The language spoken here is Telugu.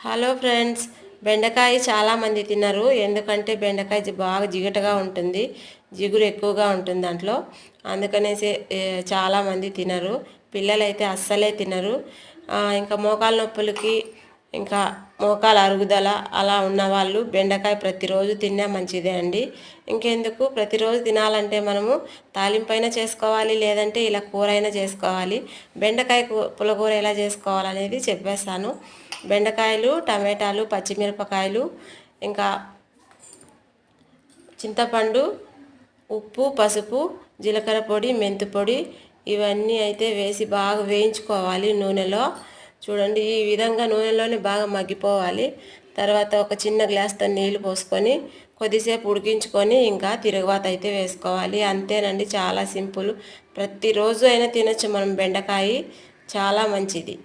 హలో ఫ్రెండ్స్, బెండకాయ చాలామంది తినరు. ఎందుకంటే బెండకాయ బాగా జిగటగా ఉంటుంది, జిగురు ఎక్కువగా ఉంటుంది దాంట్లో. అందుకనేసి చాలామంది తినరు. పిల్లలైతే అస్సలే తినరు. ఇంకా మోకాల నొప్పులకి, ఇంకా మోకాల అరుగుదల అలా ఉన్నవాళ్ళు బెండకాయ ప్రతిరోజు తిన్నా మంచిదే అండి. ఇంకెందుకు, ప్రతిరోజు తినాలంటే మనము తాలింపైన చేసుకోవాలి, లేదంటే ఇలా కూర అయినా చేసుకోవాలి. బెండకాయ పులకూర ఎలా చేసుకోవాలనేది చెప్పేస్తాను. బెండకాయలు, టమాటాలు, పచ్చిమిరపకాయలు, ఇంకా చింతపండు, ఉప్పు, పసుపు, జీలకర్ర పొడి, మెంతి పొడి ఇవన్నీ అయితే వేసి బాగా వేయించుకోవాలి నూనెలో. చూడండి, ఈ విధంగా నూనెలోనే బాగా మగ్గిపోవాలి. తర్వాత ఒక చిన్న గ్లాస్తో నీళ్లు పోసుకొని కొద్దిసేపు ఉడికించుకొని ఇంకా తిరుగువాత అయితే వేసుకోవాలి. అంతేనండి, చాలా సింపుల్. ప్రతిరోజు అయినా తినచ్చు మనం బెండకాయ, చాలా మంచిది.